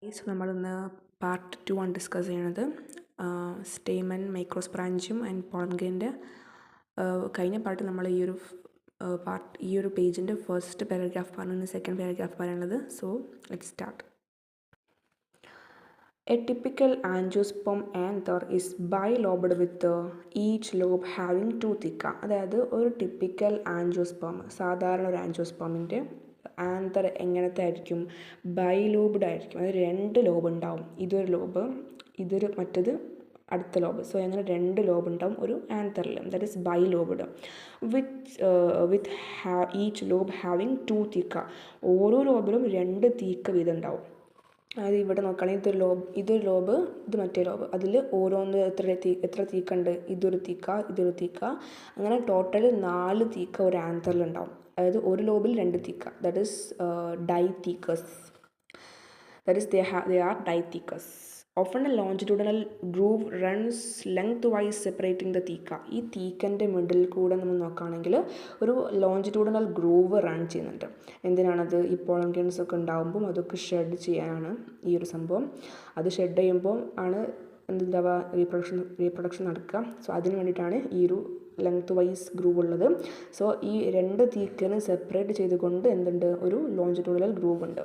നമ്മളിന്ന് പാർട്ട് 2 ആണ് ഡിസ്കസ് ചെയ്യണത്. സ്റ്റേമൻ, മൈക്രോസ്പ്രാഞ്ചും ആൻഡ് പോളൻഗേൻ്റെ കഴിഞ്ഞ പാർട്ട് നമ്മൾ ഈ ഒരു പേജിൻ്റെ ഫസ്റ്റ് പാരഗ്രാഫ് പറഞ്ഞു, സെക്കൻഡ് പാരഗ്രാഫ് പറയുന്നത്. So let's start. A typical angiosperm anther is bilobed with each lobe having two theca. അതായത് ഒരു ടിപ്പിക്കൽ ആൻജിയോസ്പേം, സാധാരണ ഒരു ആൻജിയോസ്പേമിൻ്റെ ആന്തർ എങ്ങനത്തെ ആയിരിക്കും? ബൈലോബ്ഡ് ആയിരിക്കും. അത് 2 ലോബ് ഉണ്ടാവും. ഇതൊരു ലോബ്, മറ്റത് അടുത്ത ലോബ്. സോ അങ്ങനെ 2 ലോബ് ഉണ്ടാവും ഒരു ആന്തറിൽ. That is bilobed with each lobe having 2 theca. ഓരോ ലോബിലും 2 തീക്ക വീതം ഉണ്ടാവും. അതായത് ഇവിടെ നോക്കുകയാണെങ്കിൽ ഇതൊരു ലോബ്, ഇത് മറ്റേ ലോബ്. അതിൽ ഓരോന്ന് എത്ര തീക്ക ഉണ്ട്? ഇതൊരു തീക്ക. അങ്ങനെ ടോട്ടൽ 4 തീക്ക ഒരു ആന്തറിൽ ഉണ്ടാവും. അതായത് ഒരു ലോബിൽ 2 theca. That is dithecous. That is they are dithecous. Often a longitudinal groove runs lengthwise separating the theca. ഈ തീക്കൻ്റെ മിഡിൽ കൂടെ നമ്മൾ നോക്കുകയാണെങ്കിൽ ഒരു ലോഞ്ചിറ്റ്യൂഡിനൽ ഗ്രൂവ് റൺ ചെയ്യുന്നുണ്ട്. എന്തിനാണത്? ഈ പോളൻഗേൺസ് ഒക്കെ ഉണ്ടാകുമ്പം അതൊക്കെ ഷെഡ് ചെയ്യാനാണ് ഈ ഒരു സംഭവം. അത് ഷെഡ് ചെയ്യുമ്പോൾ ആണ് എന്തുണ്ടാവുക? റീപ്രൊഡക്ഷൻ നടക്കുക. സോ അതിന് വേണ്ടിയിട്ടാണ് ഈ ഒരു ലെങ്ത് വൈസ് ഗ്രൂവ് ഉള്ളത്. സോ ഈ 2 തീക്കനെ സെപ്പറേറ്റ് ചെയ്തുകൊണ്ട് എന്തുണ്ട്? ഒരു ലോഞ്ചിറ്റ്യൂഡിനൽ ഗ്രൂവ് ഉണ്ട്.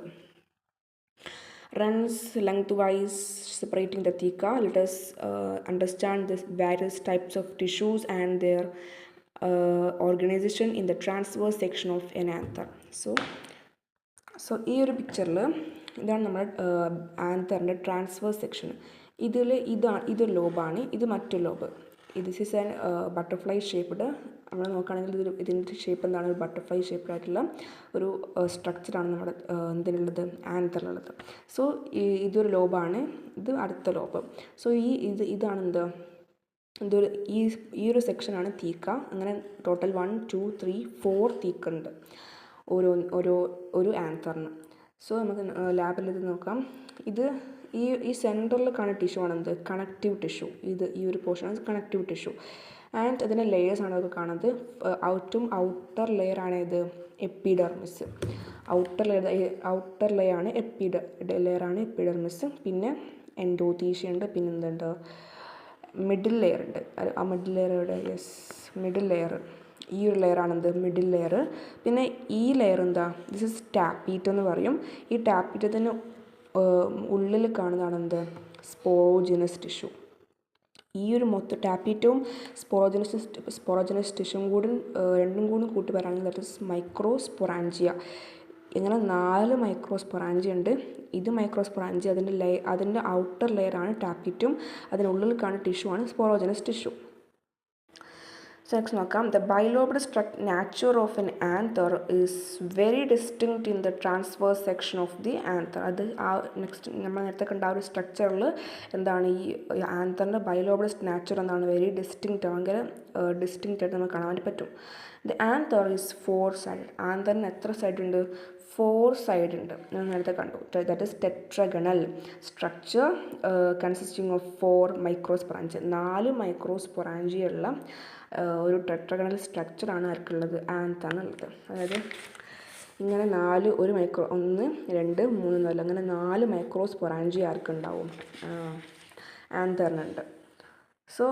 Runs lengthwise separating the theca. Let us understand the various types of tissues and their organization in the transverse section of an anther. So ഈ ഒരു പിക്ചറിൽ ഇതാണ് നമ്മുടെ ആന്തറിൻ്റെ ട്രാൻസ്വേഴ്സ് സെക്ഷൻ. ഇതൊരു ലോബാണ്, ഇത് മറ്റൊരു lobe. This is an butterfly shaped. നമ്മൾ നോക്കുകയാണെങ്കിൽ ഇതിൻ്റെ ഷേപ്പ് എന്താണ്? ഒരു ബട്ടർഫ്ലൈ ഷേപ്പ്ഡായിട്ടുള്ള ഒരു സ്ട്രക്ചറാണ് നമ്മുടെ എന്തിനുള്ളത്? ആന്തറിലുള്ളത്. സോ ഇതൊരു ലോബാണ്, ഇത് അടുത്ത ലോബ്. സോ ഇതാണ് ഇതൊരു ഈ ഒരു സെക്ഷനാണ് തീക്ക. അങ്ങനെ ടോട്ടൽ 1 2 3 4 തീക്ക ഉണ്ട് ഒരു ആന്തറിന്. സോ നമുക്ക് ലാബിൽ ഇത് നോക്കാം. ഈ സെൻറ്ററിൽ കാണുന്ന ടിഷ്യൂ ആണെന്ത്? Connective tissue. ഈ ഒരു പോർഷനാണ് കണക്റ്റീവ് ടിഷ്യൂ. ആൻഡ് അതിൻ്റെ ലെയേഴ്സ് ആണ് നമുക്ക് കാണുന്നത്. ഔട്ടർ ലെയർ ആണ് ഇത് എപ്പിഡെർമിസ്. Outer ലെയറാണ് epidermis. പിന്നെ എൻഡോതീഷ്യ ഉണ്ട്. പിന്നെ എന്തുണ്ട്? മിഡിൽ ലെയർ ഉണ്ട്. ആ മിഡിൽ ലെയർ എവിടെ? Yes, middle layer. ഈ ഒരു ലെയറാണ് എന്ത്? Middle layer. പിന്നെ ഈ ലെയർ എന്താ? ദിസ് ഇസ് ടാപ്പീറ്റ് എന്ന് പറയും. ഈ ടാപ്പീറ്റത്തിന് ഉള്ളിൽ കാണുന്നതാണ് എന്ത്? സ്പോറോജിനസ് ടിഷ്യൂ. ഈ ഒരു മൊത്തം ടാപ്പീറ്റവും സ്പോറോജനസ് ടിഷ്യൂവും രണ്ടും കൂടി കൂട്ടി പറയുകയാണെങ്കിൽ ദാറ്റ് ഇസ് മൈക്രോസ്പൊറാഞ്ചിയ. ഇങ്ങനെ 4 മൈക്രോസ്പൊറാഞ്ചിയ ഉണ്ട്. ഇത് മൈക്രോസ്പൊറാഞ്ചിയ. അതിൻ്റെ ഔട്ടർ ലെയറാണ് ടാപ്പീറ്റും, അതിനുള്ളിൽ കാണുന്ന ടിഷ്യൂ ആണ് സ്പോറോജനസ് ടിഷ്യൂ. So next നോക്കാം. The bilobed nature of an anther is very distinct in the transverse section of the anther. അത് നെക്സ്റ്റ് നമ്മൾ നേരത്തെ കണ്ട ഒരു സ്ട്രക്ചറിൽ എന്താണ്? ഈ ആന്തറിൻ്റെ ബൈലോബ്ഡ് നാച്ചർ എന്താണ്? വെരി ഡിസ്റ്റിങ്ക്റ്റ്, ഭയങ്കര ഡിസ്റ്റിങ്ക്റ്റ് ആയിട്ട് നമുക്ക് കാണാൻ പറ്റും. The anther is 4 sided. ആന്തറിന് എത്ര സൈഡ് ഉണ്ട്? 4 സൈഡ് ഉണ്ട്. ഞാൻ നേരത്തെ കണ്ടു. That is tetragonal structure consisting of 4 microsporangia. 4 microsporangia ഉള്ള ഒരു ടെട്രഗണൽ സ്ട്രക്ചറാണ് ആർക്കുള്ളത്? ആന്തറിനുള്ളത്. അതായത് ഇങ്ങനെ 1 1 2 3 4 അങ്ങനെ 4 മൈക്രോസ്പൊറാഞ്ചിയ ആർക്കുണ്ടാവും? ആന്തറിനുണ്ട്. So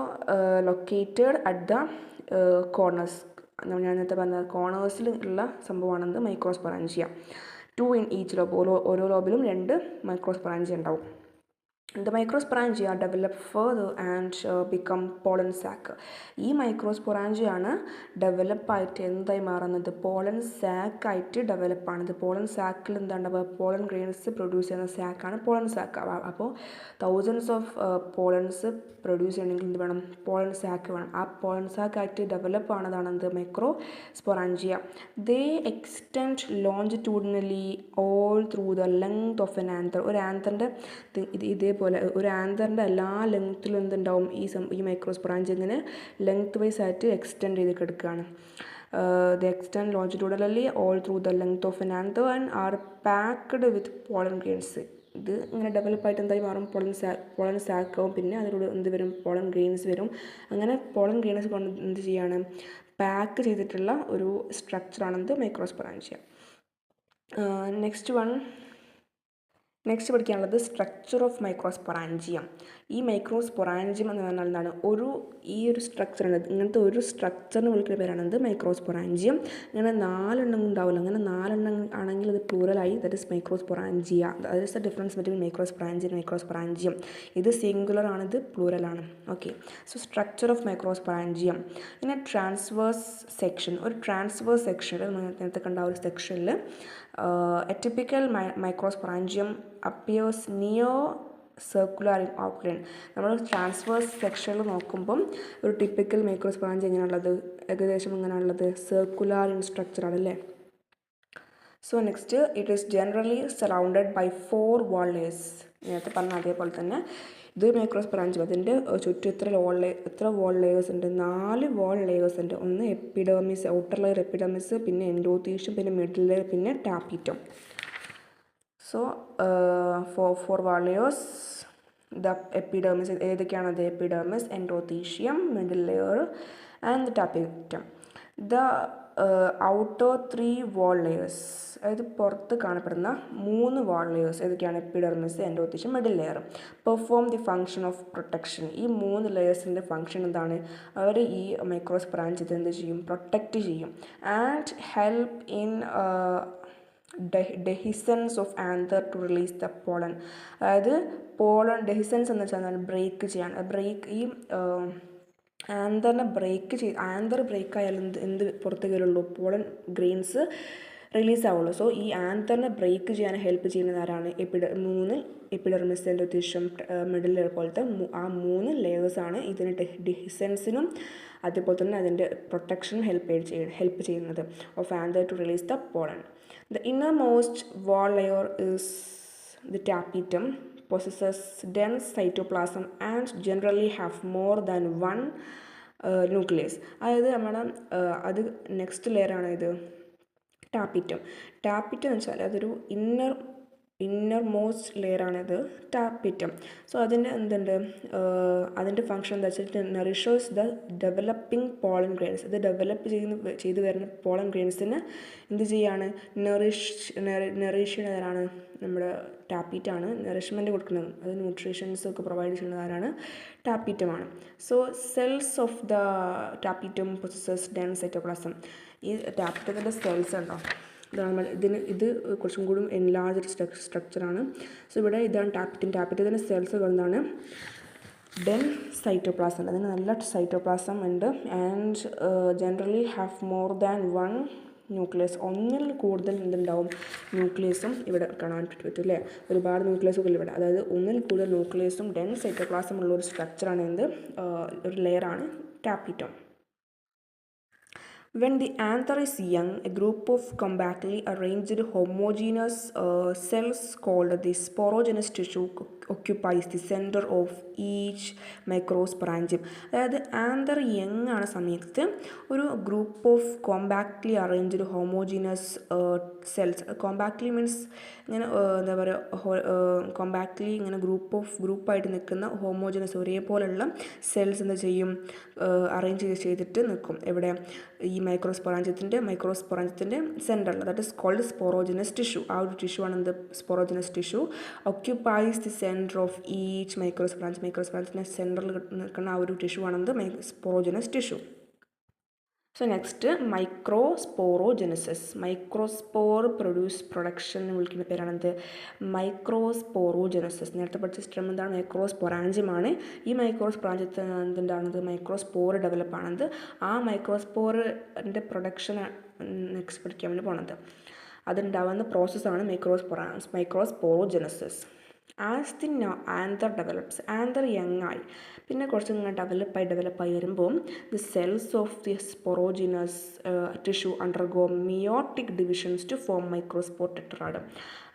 located at the corners. ഞാൻ നേരത്തെ പറഞ്ഞ കോർണേഴ്സിൽ ഉള്ള സംഭവമാണെന്ന് മൈക്രോസ്പൊറാഞ്ചിയ. 2 in each lobe. ഓരോ ലോബിലും 2 മൈക്രോസ്പൊറാഞ്ചിയ ഉണ്ടാവും. The microsporangia develop further and become pollen sac. ഈ മൈക്രോസ്പൊറാഞ്ചിയാണ് ഡെവലപ്പായിട്ട് എന്തായി മാറുന്നത്? പോളൻ സാക്ക് ആയിട്ട് ഡെവലപ്പാണത്. പോളൻ സാക്കിൽ എന്താണ്ടാവുക? പോളൻ ഗ്രെയിൻസ് പ്രൊഡ്യൂസ് ചെയ്യുന്ന സാക്കാണ് പോളൻ സാക്ക്. അപ്പോൾ തൗസൻഡ്സ് ഓഫ് പോളൻസ് പ്രൊഡ്യൂസ് ചെയ്യണമെങ്കിൽ എന്ത് വേണം? പോളൻ സാക്ക് വേണം. ആ പോളൻ സാക്കായിട്ട് ഡെവലപ്പ് ആണതാണ് എന്ത്? Microsporangia. They extend longitudinally all through the length of an anther. ഒരു ആന്തറിൻ്റെ ഇതേപോലെ ഒരു ആന്തറിൻ്റെ എല്ലാ ലെങ്ത്തിലും എന്തുണ്ടാവും? ഈ മൈക്രോസ്പൊറാഞ്ചിയ ഇങ്ങനെ ലെങ്ത് വൈസ് ആയിട്ട് എക്സ്റ്റെൻഡ് ചെയ്ത് കിടക്കുകയാണ്. They extend longitudinally all through the length of an anther and are packed with pollen grains. ഇത് ഇങ്ങനെ ഡെവലപ്പായിട്ട് എന്തായി മാറും? പോളൻ സാക്കാവും. പിന്നെ അതിലൂടെ എന്ത് വരും? പോളൻ ഗ്രെയിൻസ് വരും. അങ്ങനെ പോളൻ ഗ്രെയിൻസ് കൊണ്ട് എന്ത് ചെയ്യാണ്? പാക്ക് ചെയ്തിട്ടുള്ള ഒരു സ്ട്രക്ചറാണെന്ത്? മൈക്രോസ്പൊറാഞ്ചിയ. നെക്സ്റ്റ് വൺ നെക്സ്റ്റ് പഠിക്കാനുള്ളത് സ്ട്രക്ചർ ഓഫ് മൈക്രോസ്പൊറാഞ്ചിയം. ഈ മൈക്രോസ്പൊറാഞ്ചിയം എന്ന് പറഞ്ഞാൽ എന്താണ്, ഈ ഒരു സ്ട്രക്ചറാണ്, ഇങ്ങനത്തെ ഒരു സ്ട്രക്ചറിന് വിളിക്കുന്ന പേരാണ് മൈക്രോസ്പൊറാഞ്ചിയം. ഇങ്ങനെ 4 എണ്ണം ഉണ്ടാവില്ല, അങ്ങനെ 4 എണ്ണം ആണെങ്കിൽ അത് പ്ലൂറലായി, that is microsporangia. That is the difference between microsporangia and microsporangium. ഇത് സിംഗുലർ ആണ്, ഇത് പ്ലൂറലാണ്. Okay, so structure of microsporangium. ഇങ്ങനെ ട്രാൻസ്വേഴ്സ് സെക്ഷൻ, ഒരു ട്രാൻസ്വേഴ്സ് സെക്ഷനിൽ നേരത്തെ കണ്ട ഒരു സെക്ഷനിൽ a typical microsporangium appears near circular in outline. നമ്മൾ ട്രാൻസ്വേഴ്സ് സെക്ഷനിൽ നോക്കുമ്പം ഒരു ടിപ്പിക്കൽ മൈക്രോസ്പൊറാഞ്ചിയം എങ്ങനെയുള്ളത്, ഏകദേശം ഇങ്ങനെയുള്ളത് സർക്കുലർ ഇൻ സ്ട്രക്ചർ ആണല്ലേ. So next, it is generally surrounded by 4 wall layers. നേരത്തെ പറഞ്ഞ അതേപോലെ തന്നെ ഇത് മൈക്രോസ്പൊറാഞ്ചിയം, അതിൻ്റെ ചുറ്റും എത്ര വാൾ ലെയേഴ്സ് ഉണ്ട്? 4 വാൾ ലെയേഴ്സ് ഉണ്ട്. ഒന്ന് എപ്പിഡെർമിസ്, ഔട്ടർ ലെയർ എപ്പിഡെർമിസ്, പിന്നെ എൻഡോത്തീഷ്യം, പിന്നെ മിഡിൽ ലെയർ, പിന്നെ tapetum. So 4 wall layers, the epidermis ഏതൊക്കെയാണത്? Epidermis, endothecium, middle layer and the tapetum. The outer 3 wall layers, അതായത് പുറത്ത് കാണപ്പെടുന്ന 3 വാൾ ലെയേഴ്സ് ഏതൊക്കെയാണ്? Epidermis, endothecium, middle layer. Perform the function of protection. ഈ 3 ലെയേഴ്സിൻ്റെ function എന്താണ്? അവർ ഈ മൈക്രോസ്പൊറാഞ്ചിയത്തെ എന്ത് ചെയ്യും? പ്രൊട്ടക്റ്റ് ചെയ്യും. And help in dehiscence of anther to release the pollen. അതായത് പോളൻ ഡെഹിസൻസ് എന്ന് വെച്ചാൽ ബ്രേക്ക് ചെയ്യാൻ, ഈ ആന്തറിനെ ആന്തർ ബ്രേക്ക് ആയാലും എന്ത് പുറത്തേക്ക് വരുള്ളൂ? പോളൻ ഗ്രെയിൻസ് റിലീസ് ആവുള്ളൂ. സോ ഈ ആന്തറിനെ ബ്രേക്ക് ചെയ്യാൻ ഹെൽപ്പ് ചെയ്യുന്നത് ആരാണ്? 3 എപ്പിഡെർമിസ്, എൻഡോത്തീഷ്യം, മിഡിൽ ലെയർ പോലത്തെ ആ 3 ലെയേഴ്സാണ് ഇതിന് ഡെഹിസൻസിനും അതുപോലെ തന്നെ അതിൻ്റെ പ്രൊട്ടക്ഷനും ഹെൽപ്പ് ചെയ്യുന്നത് of anther to release the pollen. The innermost wall layer is the tapetum, possesses dense cytoplasm and generally have more than one nucleus. അതായത് നമ്മുടെ അത് നെക്സ്റ്റ് ലെയറാണ് ഇത് ടാപ്പിറ്റം. ടാപ്പിറ്റം എന്ന് വെച്ചാൽ അതൊരു ഇന്നർ മോസ്റ്റ് ലെയറാണിത് ടാപ്പിറ്റം. സോ അതിൻ്റെ എന്തുണ്ട്, അതിൻ്റെ ഫംഗ്ഷൻ എന്താ വെച്ചാൽ നറിഷേഴ്സ് ദ ഡെവലപ്പിംഗ് പോളൻ ഗ്രെയിൻസ്. ഇത് ഡെവലപ്പ് ചെയ്ത് വരുന്ന പോളൻ ഗ്രെയിൻസിന് എന്ത് ചെയ്യാണ്? നറിഷ് ചെയ്യുന്നതാണ് നമ്മുടെ ടാപ്പിറ്റാണ്. നറിഷ്മെൻറ്റ് കൊടുക്കുന്നത്, അത് ന്യൂട്രീഷൻസ് ഒക്കെ പ്രൊവൈഡ് ചെയ്യുന്നത് ആരാണ്? ടാപ്പിറ്റമാണ്. So cells of the tapetum possesses dense cytoplasm. ഈ ടാപ്പിറ്റത്തിൻ്റെ സെൽസ് ഉണ്ടോ, ഇത് കുറച്ചും കൂടി എൻലാർജ്ഡ് സ്ട്രക്ചറാണ്. സോ ഇവിടെ ഇതാണ് ടാപ്പിറ്റത്തിൻ്റെ സെൽസുകൾ എന്താണ്? ഡെൻസ് സൈറ്റോപ്ലാസം ഉണ്ട്, അതിന് നല്ല സൈറ്റോപ്ലാസം ഉണ്ട്. And generally have more than 1 nucleus. ഒന്നിൽ കൂടുതൽ എന്തുണ്ടാവും? ന്യൂക്ലിയസും ഇവിടെ കാണാൻ പറ്റും അല്ലേ? ഒരുപാട് ന്യൂക്ലിയസുകൾ ഇവിടെ, അതായത് ഒന്നിൽ കൂടുതൽ ന്യൂക്ലിയസും ഡെൻസ് സൈറ്റോപ്ലാസം ഉള്ള ഒരു സ്ട്രക്ചറാണ് ഒരു ലെയറാണ് ടാപ്പിറ്റം. When the anther is young, a group of compactly arranged homogeneous cells called the sporogenous tissue occupies the center of each microsporangium. അതായത് ആന്തർ യങ് ആണ് സമയത്ത് ഒരു group of compactly arranged homogeneous cells. Compactly means ഇങ്ങനെ എന്താ പറയുക, compactly ഇങ്ങനെ ഗ്രൂപ്പായിട്ട് നിൽക്കുന്ന ഹോമോജീനസ് ഒരേപോലെയുള്ള സെൽസ് എന്താ ചെയ്യും? അറേഞ്ച് ചെയ്തിട്ട് നിൽക്കും. എവിടെ? ഈ മൈക്രോസ്പൊറാഞ്ചിയത്തിൻ്റെ സെൻറ്ററിൽ. That is called sporogenous tissue. ആ ഒരു ടിഷ്യൂ ആണ് എന്ത്? Sporogenous tissue. Occupies the centre of each മൈക്രോസ്പൊറാഞ്ചിയത്തിൻ്റെ സെൻറ്ററിൽ നിൽക്കുന്ന ആ ഒരു ടിഷ്യൂ ആണെന്ത്? Sporogenous tissue. So next, microsporogenesis. Microspore production എന്ന് വിളിക്കുന്ന പേരാണെന്ത്? മൈക്രോസ്പോറോജനസിസ്. നേരത്തെ പഠിച്ച സിസ്റ്റം എന്താണ്? മൈക്രോസ്പൊറാഞ്ചിയമാണ്. ഈ മൈക്രോസ്പൊറാഞ്ചിയത്തിൽ എന്തുണ്ടാകുന്നത്? മൈക്രോസ്പോർ ഡെവലപ്പ് ആണത്. ആ മൈക്രോസ്പോറിൻ്റെ പ്രൊഡക്ഷൻ നെക്സ്റ്റ് പഠിക്കാൻ വേണ്ടി പോണത്. അതുണ്ടാകുന്ന പ്രോസസ്സാണ് microsporogenesis. As the anther develops, anther young ആയി പിന്നെ കുറച്ച് ഇങ്ങനെ ഡെവലപ്പായി വരുമ്പോൾ the cells of the sporogenous tissue undergo meiotic divisions to form microspore tetrad.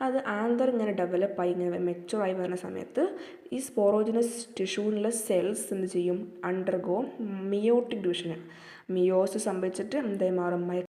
അത് ആന്തർ ഇങ്ങനെ ഡെവലപ്പായി ഇങ്ങനെ മെച്ചുറായി വരുന്ന സമയത്ത് ഈ സ്പോറോജിനസ് ടിഷ്യൂവിലുള്ള സെൽസ് എന്ത് ചെയ്യും? അണ്ടർഗോ മിയോട്ടിക് ഡിവിഷൻ, മിയോസ് സംഭവിച്ചിട്ട് എന്തായി മാറും?